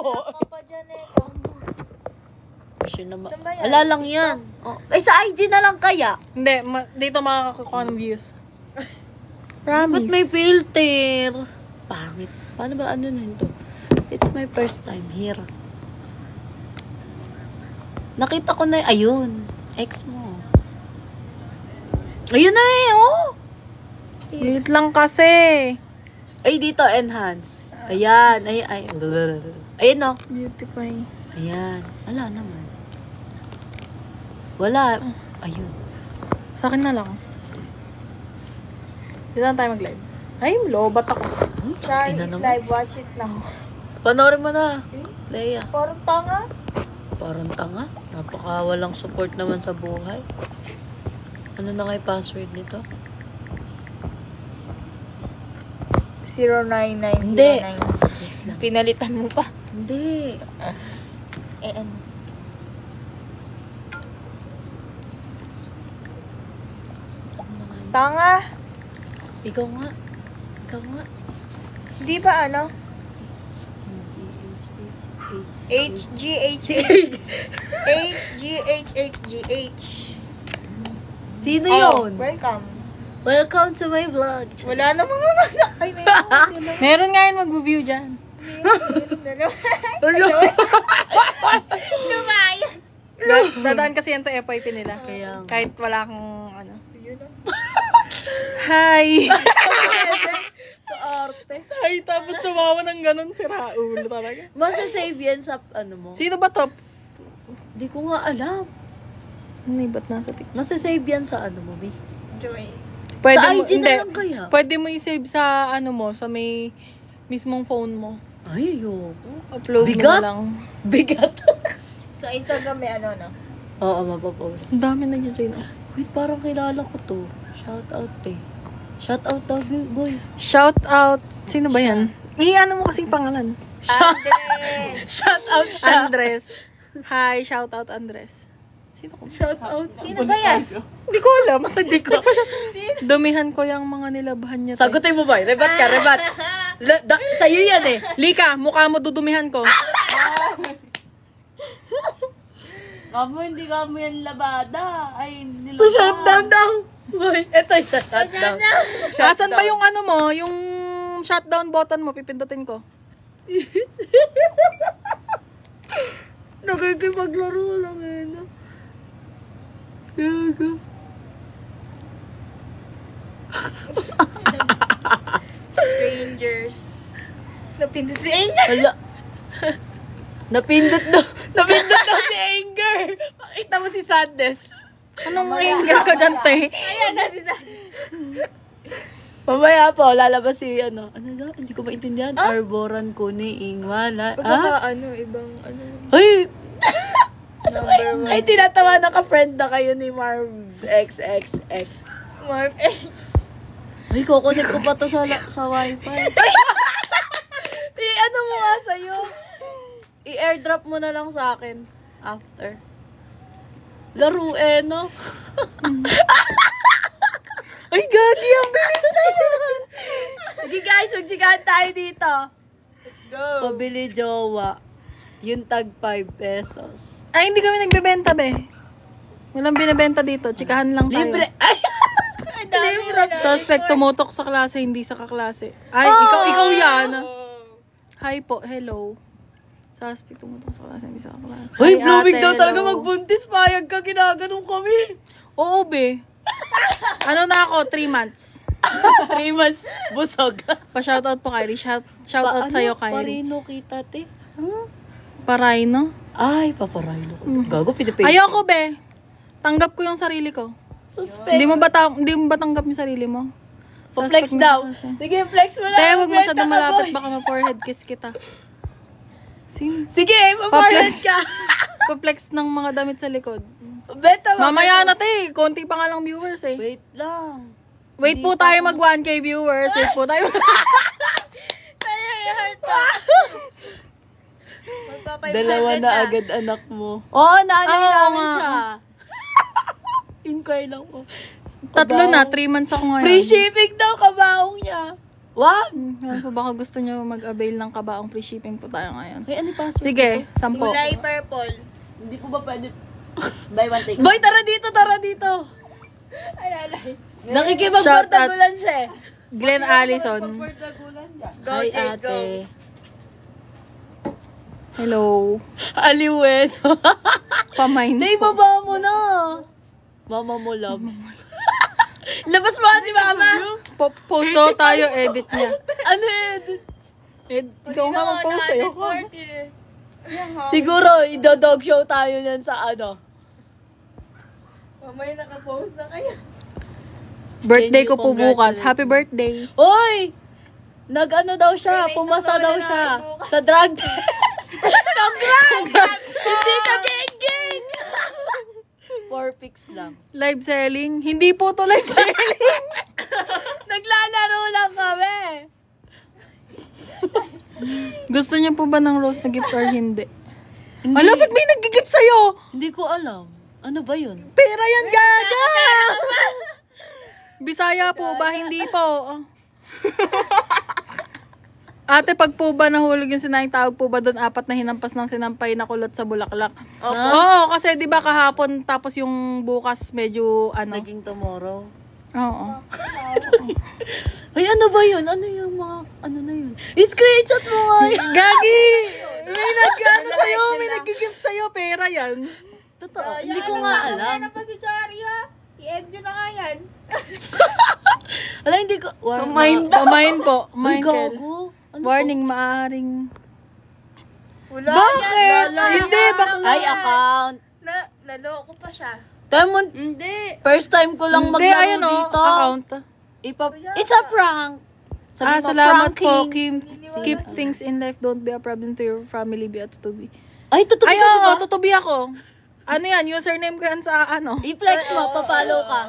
Ako pa dyan eh. Kasi naman. Saan ba yan? Wala lang yan. Oh. Ay, sa IG na lang kaya. Hindi, dito makakakuha ng views. Ba't Promise. may filter? Pangit. Paano ba ano nito? It's my first time here. Nakita ko na ayun. Ex mo. Ayun na eh, oh. Wait lang kasi. Ay, dito, enhance. Ayan. Ayan, oh. Beautify. Ayan. Wala naman. Wala. Ayun. Sa akin na lang. Dito na tayo mag-live. Ay, lobat ako. Char Ina is naman. live. Watch it now. Panoorin mo na. Leia. Parang tanga. Parang tanga. Napaka walang support naman sa buhay. Ano na nga yung password nito? 09909. Hindi. Pinalitan mo pa. Hindi. Ano? Tanga. Ikaw nga. Ikaw nga. Di ba ano? HGHH. HGHHGH. Sino Oh, yun? welcome. Welcome to my vlog. Wala namang mga ay meron. Meron nga yun mag-review dyan. Ulo. Lumayas. Dadaan kasi yan sa FYP nila. Kaya nga. Kahit wala kang ano. Hi! Arte. Ay, tapos sumawa ng ganun si Raul talaga. Masasave yan sa ano mo? Sino ba to? Di ko nga alam. Ano ba't nasa TikTok? Masasave yan sa ano mo, B? Joy. Pwede Sa mo, IG hindi. na lang kaya? Pwede mo i-save sa ano mo, sa may mismong phone mo. Ay, ayoko. Upload Bigat? mo na lang. Bigat. Sa Instagram may ano no? Oo, mapapost. Ang dami nag-join. Wait, parang kilala ko to. Shout out eh. Shout out daw, boy. Shout out. Sino ba yan? I-ano mo kasing pangalan. Andres. Shout out Andres. Hi, shout out Andres. Sino ko? Shout out. Sino ba yan? Hindi ko alam. Hindi ko. Dumihan ko yung mga nilabhan niya. Sagutin mo ba? Rebat ka, rebat. Sa'yo yan eh. Lika, mukha mo dudumihan ko. Kamo, hindi kamo yan labada. Ay, nilabada. Shutdown daw. Boy, eto yung shutdown. Asan ba yung ano mo? Yung shutdown button mo, pipindutin ko. Nakikipaglaro lang eh. No? Gago. Strangers. Napindot si Enya. Hala. Napindot daw. Napindot daw si Anger. Makita mo si Sadness. Anong anger ka dyan, te? Ayan na si San. Mamaya po, lalabas si ano daw? Hindi ko maintindihan. Arboran ko ni Ingwala. Baka ano, ibang ano. Ay! Number 1. Ay, tinatawa na ka-friend na kayo ni Marv XXX. Marv Ay, kukunik ko pa to sa wifi. I-ano mo nga sa'yo. I-airdrop mo na lang sa akin. After. Laro no? Ay, gagi, ang bilis na yan. Sige guys, magsigahan tayo dito. Let's go. Pabili jowa. Yung tag 5 pesos. Ay, hindi kami nagbebenta, be. Walang binibenta dito. Chikahan lang tayo. Libre. Ay! Ang dami rin. Suspect tumutok sa klase, hindi sa kaklase. Ay, ikaw yan. Hi po, hello. Suspect tumutok sa klase, hindi sa kaklase. Hoy, Hi, blooming ate, daw talaga hello. magbuntis. Payag ka, ginaganong kami. Oo, be. Ano na ako, 3 months. 3 months, busog. Pa-shoutout po, Kyrie. Shoutout sa'yo, Kyrie. Parino kita, te. Paray, no? Ay, paparino ko. Gago, pinipay. Ayoko, be. Tanggap ko yung sarili ko. Suspect. Hindi mo ba tanggap yung sarili mo? Pa-flex Suspect mo daw. siya. Sige, flex mo na. Te, wag Benta masyadong ka, malapit, boy. baka ma-forehead kiss kita. Sino? Sige, pa-flex ka. Pa-flex ng mga damit sa likod. Benta mo. Mamaya na, te. Konti pa nga lang viewers, eh. Wait lang. Wait po tayo mag 1K viewers. Wait po tayo. Dalawa na agad anak mo. Oo, nanay Oo namin nga. siya. Inquire lang po. 3 na, 3 months ako ngayon. Free shipping daw, kabaong niya. Wag! Yan po, baka gusto niyo mag-avail ng kabaong free shipping po tayo ngayon. Ay, ano yung password? Sige, 10. Kulay purple. Hindi po ba pwede buy one take? Boy, tara dito, tara dito. Nakikipagportagulan siya eh. Glenn Allison. Go, Ay, Jade, go. ate. Hello. Aliwen. Pamain Hindi, po. baba mo na. Mama mo, love. Labas mo si mama. Post daw tayo, edit niya. Ano yun? Ikaw nga mag-post sa'yo. Siguro, idodog show tayo yan sa ano. Mamaya nakapost na kayo. Birthday Can you ko po bukas. congratulate Happy birthday. Oy! Nag-ano daw siya, May pumasa may daw na siya bukas. sa drug test. Congrats! Hindi ka geng-geng! 4 pics lang. Live selling? Hindi po to live selling. Naglalaro lang kami. Gusto niyo po ba ng rose na gift or hindi? Ala, ba't may nag-gift sa'yo? Hindi ko alam. Ano ba yun? Pera yan, gaga! Bisaya po ba? Hindi po. Ate, pag po ba nahulog yung sinayang tawag po ba doon 4 na hinampas ng sinampay na kulot sa bulaklak? Oo, kasi di ba kahapon tapos yung bukas medyo ano. Naging tomorrow. Oo. Ay, ano ba yun? Ano yung mga, ano na yun? I-screenshot mo nga yun. Gagi! May nag-ano sa'yo, may nag-gift sa'yo, pera yan. Totoo. Hindi ko nga alam. Ano pa si Chari ha? I-end nyo na nga yan. Alam, hindi ko. Pamain po. Ay, Michael. gago. Ano Warning, maaring... Wala Bakit? yan. Hindi, bakla. Ay, account. Naloko pa siya. Temon, Hindi. first time ko lang Hindi, maglaro ayun o, dito. account. It's a prank. Sabi mo, Salamat po. pranking. Keep things in life. Don't be a problem to your family. Be a tutubi. Ay, totoo Ay, ka oo, ba? tutubi ako. Ano yan? Username ko yan sa ano? I-flex mo, papalo ka.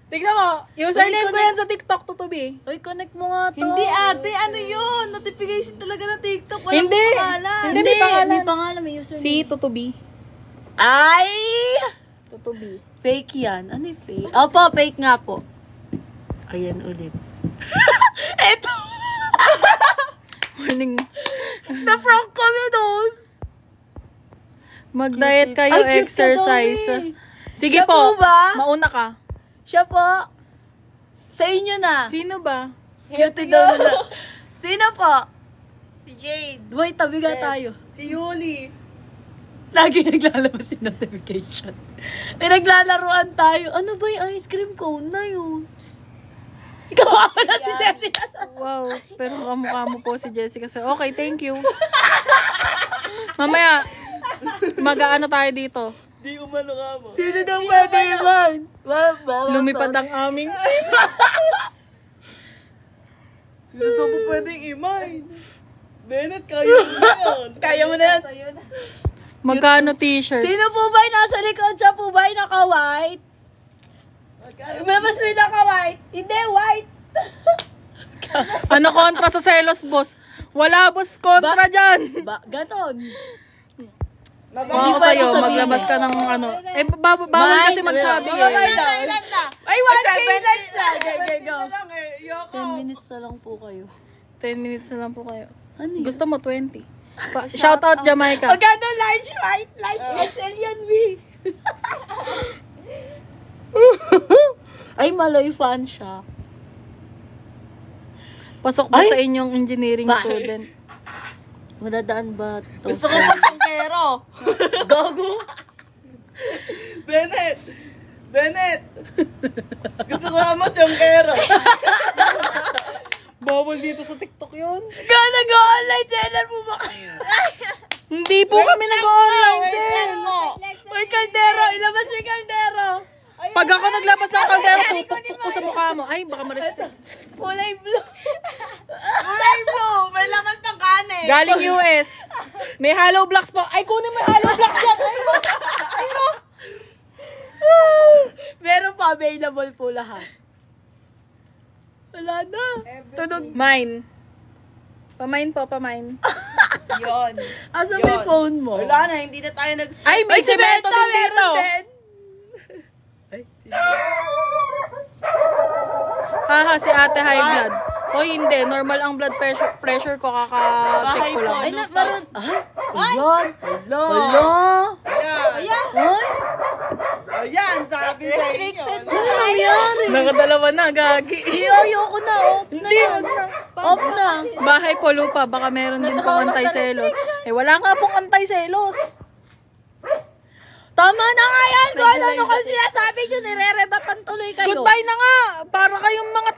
Tignan mo. Username ko yan sa TikTok, tutubi. Uy, connect mo nga to. Hindi ate, ano yun? Notification talaga na TikTok. Walang Hindi. pangalan. Hindi, may pangalan. May pangalan, may username. Si tutubi. Ay! Tutubi. Fake yan. Ano yung fake? Opo, fake nga po. Ayan ulit. Eto! Warning. Na-prank kami doon. Mag-diet kayo, Ay, cute ka exercise. daw eh. Sige Siya po ba? Mauna ka. Siya po. Sa inyo na. Sino ba? Cute daw na. Sino po? Si Jade. Wait, tabi nga tayo. Si Yuli. Lagi naglalabas yung notification. May naglalaroan tayo. Ano ba yung ice cream cone na yun? Ikaw ako na si Jessica. Wow. Pero kamukha mo po si Jessica. So, okay, thank you. Mamaya, mag-aano tayo dito. Di umano ka mo. Sino daw pwede yun? Lumipad ang aming... Sino daw po pwedeng imay? Bennett, kaya mo na yan. Kaya mo na yan. Sa'yo na. Magkano t-shirts? Sino po ba yung nasa likod? Siya po ba yung naka-white? Mas may naka-white. Hindi, white. Ano kontra sa selos, boss? Wala, boss, kontra dyan. Ganon. Kung Hindi ako pwede sa'yo, sabihin. maglabas ka ng ano. Eh, bawal kasi magsabi Mga eh. ilan na? Ay, 1K likes na. Go. lang eh. Yoko. 10 minutes na lang po kayo. 10 minutes na lang po kayo. Ano yun? Gusto mo 20. Shout out Jamaica. Magkano large white? Large XL yan, B. Ay, Maloy fan siya. Pasok ba Ay! sa inyong engineering Ba- student? Madadaan ba to? Gusto ko ng pero. Gago. Bennett! Bennett! Gusto ko mo chongkero. Bawal dito sa TikTok yun. Nag-online seller mo ba kayo? Hindi po kami nag-online, sir. Uy, kaldero. Ilabas mo yung kaldero. Pag ako naglabas ng kaldero, pupukpuk ko sa mukha mo. Ay, baka ma-respect. Kulay blue. Kulay blue! May laman ng kanin. Galing US. May hollow blocks po. Ay, kunin mo yung hollow blocks dyan. Ay, no. Meron pa available po lahat. Wala na. Tunog. Mine. Pamain po, pamain. Yun. Asa may phone mo? Wala na, hindi na tayo nag- Ay, may si semento din dito. meron din. Haha, si ate high blood. O hindi, normal ang blood pressure ko, kaka-check ko lang. Ay, maroon. Ayan. Hello. Hala. Ayan. Ay, Ayan, sabi sa inyo. ano nangyari? Nakadalawa na, gagi. Ayoko na. Off na yan. Off na. Bahay po lupa, baka meron din pong anti-selos. Eh, wala nga pong anti-selos. Tama na nga yan. Kung ano kasi sinasabi nyo, nire-rebatan tuloy kayo. Goodbye na nga! Para kayong mga